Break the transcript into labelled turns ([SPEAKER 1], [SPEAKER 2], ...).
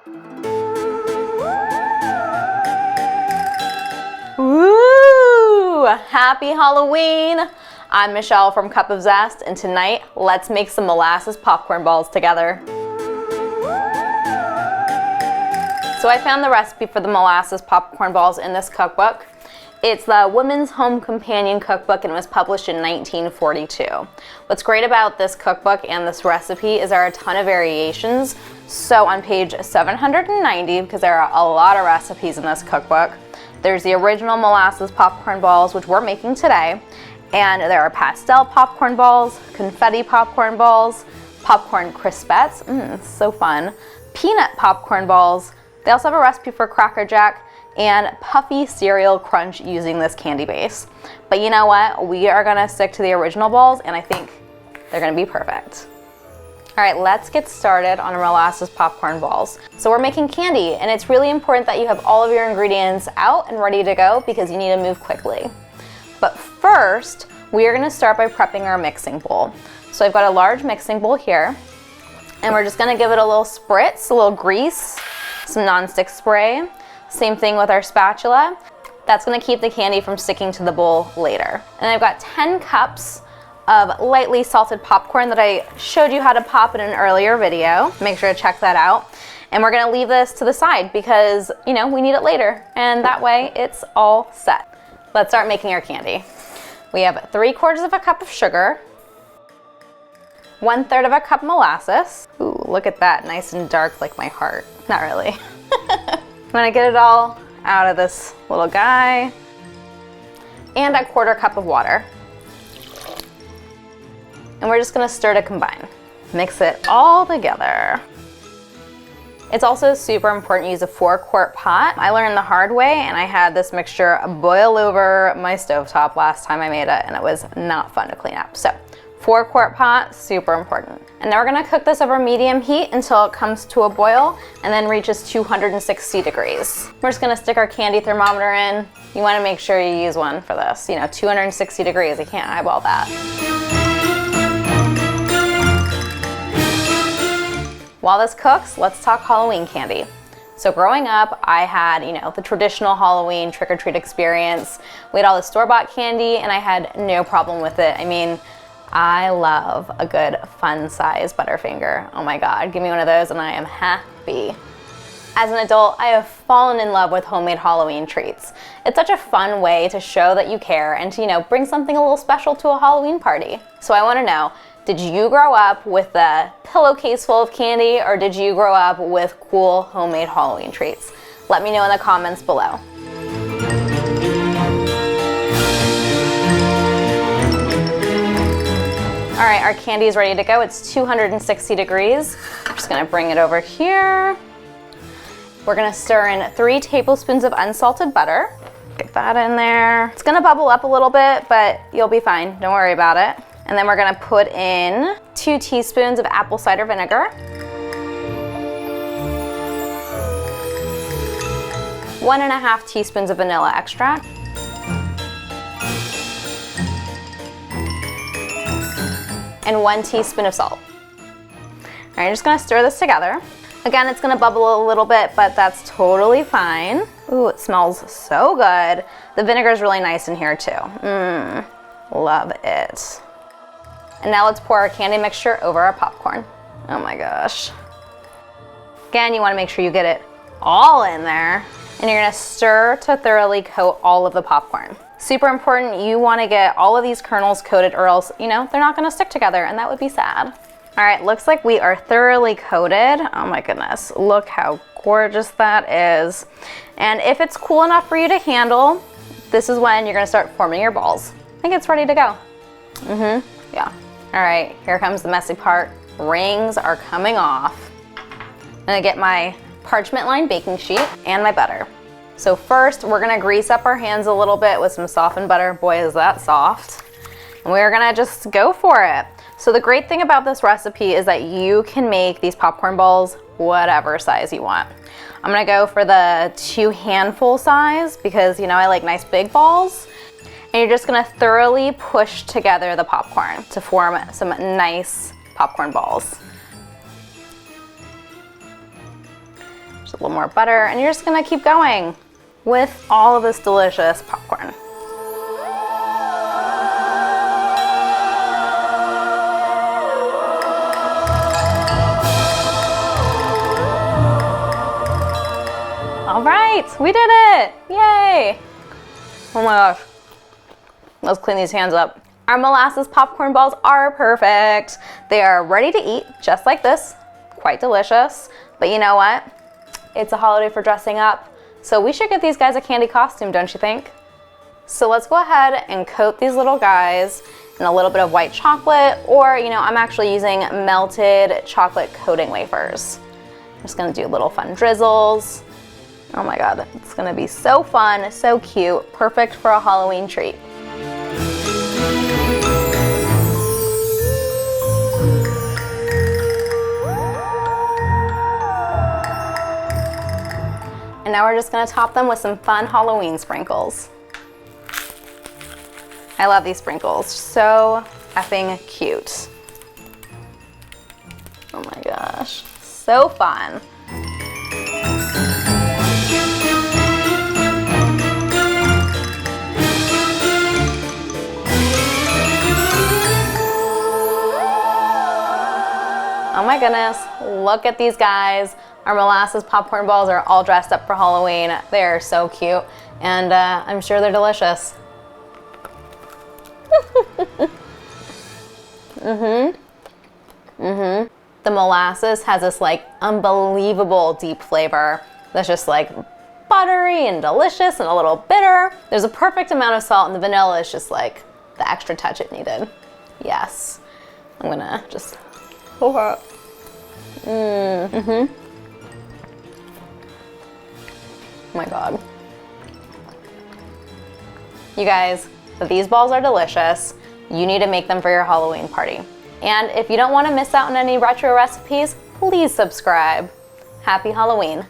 [SPEAKER 1] Woo! Happy Halloween! I'm Michelle from Cup of Zest, and tonight, let's make some molasses popcorn balls together. So I found the recipe for the molasses popcorn balls in this cookbook. It's the Women's Home Companion Cookbook and it was published in 1942. What's great about this cookbook and this recipe is there are a ton of variations. So on page 790, because there are a lot of recipes in this cookbook, there's the original molasses popcorn balls, which we're making today, and there are pastel popcorn balls, confetti popcorn balls, popcorn crispettes, so fun, peanut popcorn balls. They also have a recipe for Cracker Jack and puffy cereal crunch using this candy base. But you know what? We are gonna stick to the original balls and I think they're gonna be perfect. All right, let's get started on our molasses popcorn balls. So we're making candy and it's really important that you have all of your ingredients out and ready to go because you need to move quickly. But first, we are gonna start by prepping our mixing bowl. So I've got a large mixing bowl here and we're just gonna give it a little spritz, a little grease, some nonstick spray. Same thing with our spatula. That's gonna keep the candy from sticking to the bowl later. And I've got 10 cups of lightly salted popcorn that I showed you how to pop in an earlier video. Make sure to check that out. And we're gonna leave this to the side because, you know, we need it later. And that way it's all set. Let's start making our candy. We have 3/4 of a cup of sugar, 1/3 of a cup molasses. Ooh, look at that, nice and dark like my heart. Not really. I'm gonna get it all out of this little guy. And a 1/4 cup of water. And we're just gonna stir to combine. Mix it all together. It's also super important to use a 4-quart pot. I learned the hard way and I had this mixture boil over my stovetop last time I made it and it was not fun to clean up. So 4-quart pot, super important. And now we're gonna cook this over medium heat until it comes to a boil and then reaches 260 degrees. We're just gonna stick our candy thermometer in. You wanna make sure you use one for this. You know, 260 degrees, you can't eyeball that. While this cooks, let's talk Halloween candy. So growing up, I had, you know, the traditional Halloween trick-or-treat experience. We had all the store-bought candy and I had no problem with it. I mean, I love a good fun size Butterfinger. Oh my God, give me one of those and I am happy. As an adult, I have fallen in love with homemade Halloween treats. It's such a fun way to show that you care and to, you know, bring something a little special to a Halloween party. So I wanna know, did you grow up with a pillowcase full of candy or did you grow up with cool homemade Halloween treats? Let me know in the comments below. All right, our candy is ready to go. It's 260 degrees. I'm just gonna bring it over here. We're gonna stir in 3 tablespoons of unsalted butter. Get that in there. It's gonna bubble up a little bit, but you'll be fine, don't worry about it. And then we're gonna put in 2 teaspoons of apple cider vinegar, 1.5 teaspoons of vanilla extract, and 1 teaspoon of salt. All right, I'm just gonna stir this together. Again, it's gonna bubble a little bit, but that's totally fine. Ooh, it smells so good. The vinegar is really nice in here too. Love it. And now let's pour our candy mixture over our popcorn. Oh my gosh. Again, you wanna make sure you get it all in there, and you're gonna stir to thoroughly coat all of the popcorn. Super important, you wanna get all of these kernels coated or else, you know, they're not gonna stick together and that would be sad. All right, looks like we are thoroughly coated. Oh my goodness, look how gorgeous that is. And if it's cool enough for you to handle, this is when you're gonna start forming your balls. I think it's ready to go. Yeah. All right, here comes the messy part. Rings are coming off. I'm gonna get my parchment lined baking sheet and my butter. So first, we're gonna grease up our hands a little bit with some softened butter. Boy, is that soft. And we're gonna just go for it. So the great thing about this recipe is that you can make these popcorn balls whatever size you want. I'm gonna go for the 2 handful size because, you know, I like nice big balls. And you're just gonna thoroughly push together the popcorn to form some nice popcorn balls. Just a little more butter, and you're just gonna keep going with all of this delicious popcorn. All right, we did it! Yay! Oh my gosh. Let's clean these hands up. Our molasses popcorn balls are perfect. They are ready to eat, just like this. Quite delicious. But you know what? It's a holiday for dressing up, so we should get these guys a candy costume, don't you think? So let's go ahead and coat these little guys in a little bit of white chocolate, or I'm actually using melted chocolate coating wafers. I'm just gonna do little fun drizzles. Oh my God, it's gonna be so fun, so cute, perfect for a Halloween treat. And now we're just gonna top them with some fun Halloween sprinkles. I love these sprinkles, so effing cute. Oh my gosh, so fun. Oh my goodness, look at these guys. Our molasses popcorn balls are all dressed up for Halloween. They are so cute, and I'm sure they're delicious. The molasses has this unbelievable deep flavor that's just buttery and delicious and a little bitter. There's a perfect amount of salt, and the vanilla is just the extra touch it needed. Yes, I'm gonna just pour up. Oh my God. You guys, these balls are delicious. You need to make them for your Halloween party. And if you don't want to miss out on any retro recipes, please subscribe. Happy Halloween.